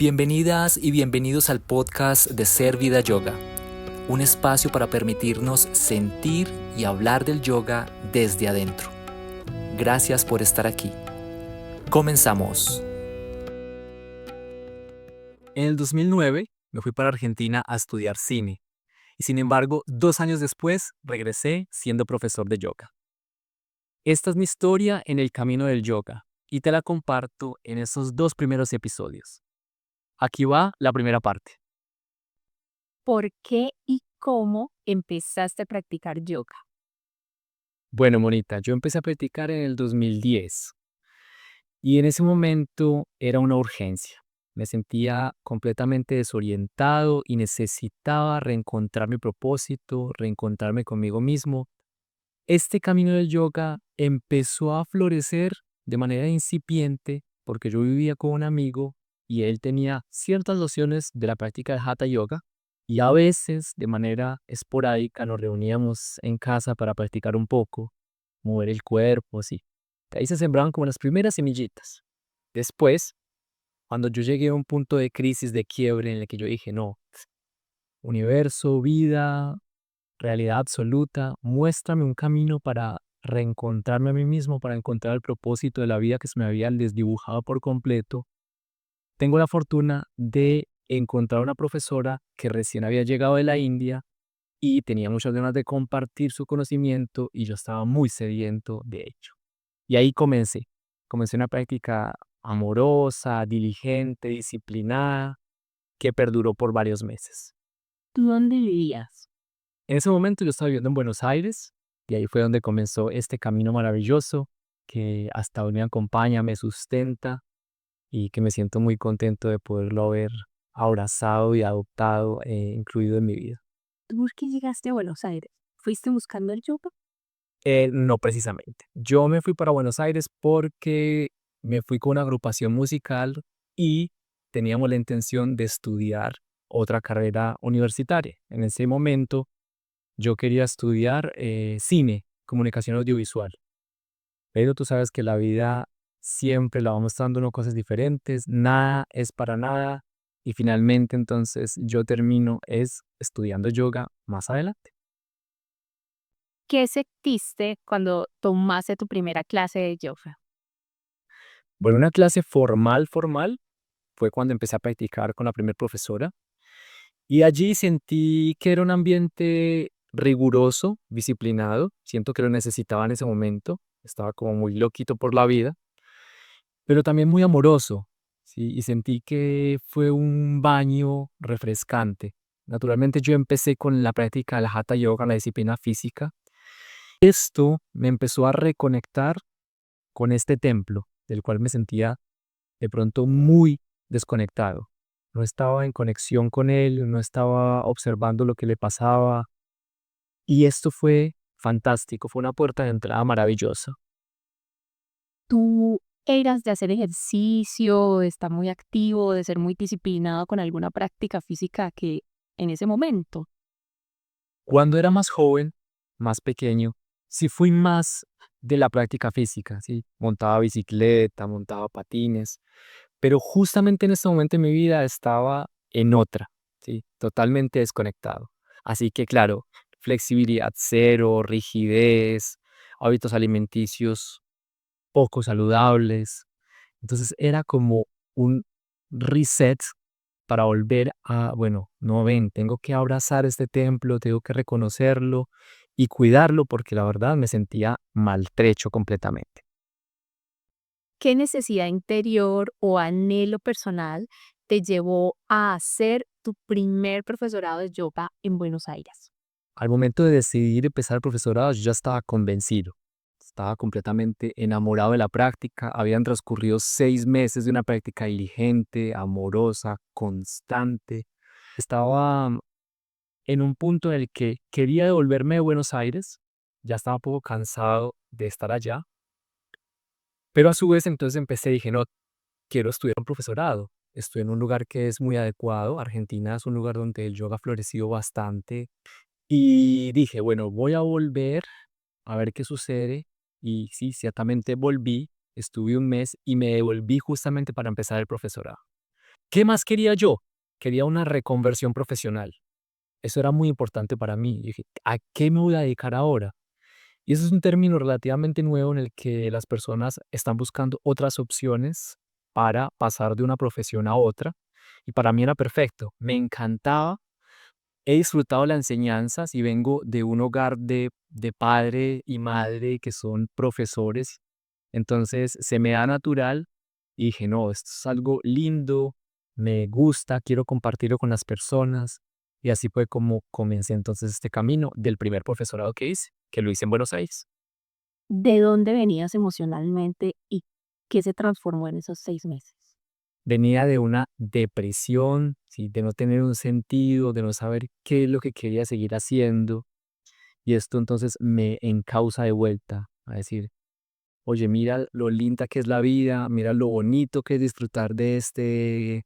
Bienvenidas y bienvenidos al podcast de Ser Vida Yoga, un espacio para permitirnos sentir y hablar del yoga desde adentro. Gracias por estar aquí. Comenzamos. En el 2009 me fui para Argentina a estudiar cine y sin embargo 2 años después regresé siendo profesor de yoga. Esta es mi historia en el camino del yoga y te la comparto en esos 2 primeros episodios. Aquí va la primera parte. ¿Por qué y cómo empezaste a practicar yoga? Bueno, Monita, yo empecé a practicar en el 2010 y en ese momento era una urgencia. Me sentía completamente desorientado y necesitaba reencontrar mi propósito, reencontrarme conmigo mismo. Este camino del yoga empezó a florecer de manera incipiente porque yo vivía con un amigo y él tenía ciertas nociones de la práctica del Hatha Yoga y a veces de manera esporádica nos reuníamos en casa para practicar un poco, mover el cuerpo, así. De ahí se sembraban como las primeras semillitas. Después, cuando yo llegué a un punto de crisis, de quiebre en el que yo dije, no, universo, vida, realidad absoluta, muéstrame un camino para reencontrarme a mí mismo, para encontrar el propósito de la vida que se me había desdibujado por completo. Tengo la fortuna de encontrar una profesora que recién había llegado de la India y tenía muchas ganas de compartir su conocimiento y yo estaba muy sediento de ello. Y ahí comencé una práctica amorosa, diligente, disciplinada, que perduró por varios meses. ¿Tú dónde vivías? En ese momento yo estaba viviendo en Buenos Aires y ahí fue donde comenzó este camino maravilloso que hasta hoy me acompaña, me sustenta y que me siento muy contento de poderlo haber abrazado y adoptado, incluido en mi vida. ¿Tú por qué llegaste a Buenos Aires? ¿Fuiste buscando el yoga? No precisamente. Yo me fui para Buenos Aires porque me fui con una agrupación musical y teníamos la intención de estudiar otra carrera universitaria. En ese momento yo quería estudiar cine, comunicación audiovisual, pero tú sabes que la vida siempre la va mostrando uno cosas diferentes, nada es para nada y finalmente entonces yo termino es estudiando yoga más adelante. ¿Qué sentiste cuando tomaste tu primera clase de yoga? Bueno, una clase formal fue cuando empecé a practicar con la primera profesora y allí sentí que era un ambiente riguroso, disciplinado, siento que lo necesitaba en ese momento, estaba como muy loquito por la vida, pero también muy amoroso, ¿sí? Y sentí que fue un baño refrescante. Naturalmente yo empecé con la práctica del Hatha Yoga, la disciplina física. Esto me empezó a reconectar con este templo, del cual me sentía de pronto muy desconectado. No estaba en conexión con él, no estaba observando lo que le pasaba. Y esto fue fantástico, fue una puerta de entrada maravillosa. ¿Tú eras de hacer ejercicio, de estar muy activo, de ser muy disciplinado con alguna práctica física que en ese momento? Cuando era más joven, más pequeño, sí fui más de la práctica física, ¿sí? Montaba bicicleta, montaba patines, pero justamente en este momento de mi vida estaba en otra, ¿sí? Totalmente desconectado. Así que claro, flexibilidad cero, rigidez, hábitos alimenticios poco saludables. Entonces era como un reset para volver a, bueno, no ven, tengo que abrazar este templo, tengo que reconocerlo y cuidarlo porque la verdad me sentía maltrecho completamente. ¿Qué necesidad interior o anhelo personal te llevó a hacer tu primer profesorado de yoga en Buenos Aires? Al momento de decidir empezar el profesorado, yo ya estaba convencido, estaba completamente enamorado de la práctica. Habían transcurrido 6 meses de una práctica diligente, amorosa, constante. Estaba en un punto en el que quería devolverme de Buenos Aires, ya estaba un poco cansado de estar allá, pero a su vez entonces empecé, dije, no, quiero estudiar un profesorado. Estoy en un lugar que es muy adecuado. Argentina es un lugar donde el yoga ha florecido bastante. Y dije, bueno, voy a volver a ver qué sucede. Y sí, ciertamente volví, estuve un mes y me devolví justamente para empezar el profesorado. ¿Qué más quería yo? Quería una reconversión profesional. Eso era muy importante para mí. Y dije, ¿a qué me voy a dedicar ahora? Y eso es un término relativamente nuevo en el que las personas están buscando otras opciones para pasar de una profesión a otra. Y para mí era perfecto. Me encantaba. He disfrutado la enseñanza y vengo de un hogar de padre y madre que son profesores. Entonces se me da natural y dije, no, esto es algo lindo, me gusta, quiero compartirlo con las personas. Y así fue como comencé entonces este camino del primer profesorado que hice, que lo hice en Buenos Aires. ¿De dónde venías emocionalmente y qué se transformó en esos 6 meses? Venía de una depresión, ¿sí? De no tener un sentido, de no saber qué es lo que quería seguir haciendo. Y esto entonces me encausa de vuelta a decir, oye, mira lo linda que es la vida, mira lo bonito que es disfrutar de este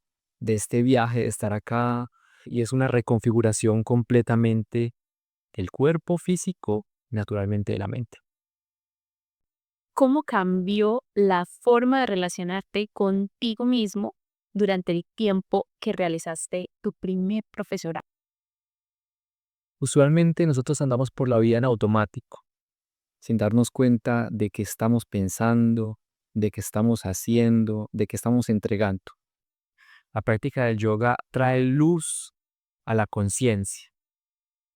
viaje, de estar acá. Y es una reconfiguración completamente del cuerpo físico, naturalmente de la mente. ¿Cómo cambió la forma de relacionarte contigo mismo durante el tiempo que realizaste tu primer profesorado? Usualmente nosotros andamos por la vida en automático, sin darnos cuenta de que estamos pensando, de que estamos haciendo, de que estamos entregando. La práctica del yoga trae luz a la conciencia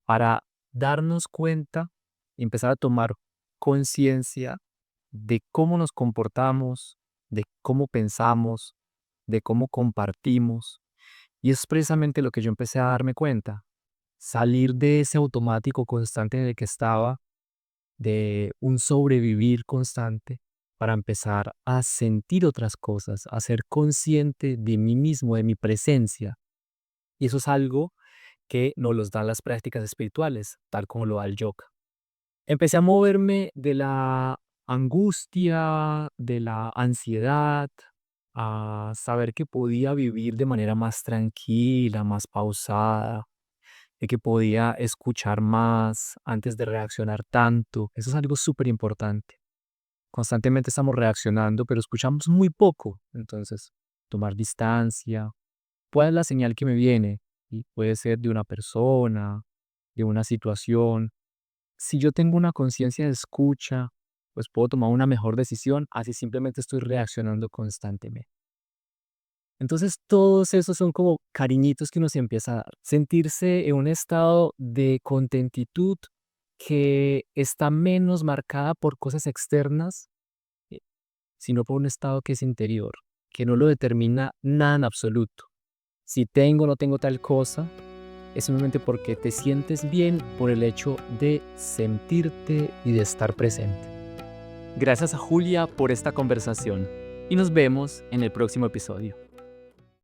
para darnos cuenta y empezar a tomar conciencia de cómo nos comportamos, de cómo pensamos, de cómo compartimos. Y eso es precisamente lo que yo empecé a darme cuenta. Salir de ese automático constante en el que estaba, de un sobrevivir constante, para empezar a sentir otras cosas, a ser consciente de mí mismo, de mi presencia. Y eso es algo que nos los dan las prácticas espirituales, tal como lo da el yoga. Empecé a moverme de la angustia, de la ansiedad, a saber que podía vivir de manera más tranquila, más pausada, de que podía escuchar más antes de reaccionar tanto. Eso es algo súper importante. Constantemente estamos reaccionando, pero escuchamos muy poco. Entonces, tomar distancia. ¿Cuál es la señal que me viene? Y puede ser de una persona, de una situación. Si yo tengo una conciencia de escucha, pues puedo tomar una mejor decisión, así simplemente estoy reaccionando constantemente. Entonces, todos esos son como cariñitos que uno se empieza a dar. Sentirse en un estado de contentitud que está menos marcada por cosas externas, eh, sino por un estado que es interior, que no lo determina nada en absoluto. Si tengo o no tengo tal cosa, es simplemente porque te sientes bien por el hecho de sentirte y de estar presente. Gracias a Julia por esta conversación y nos vemos en el próximo episodio.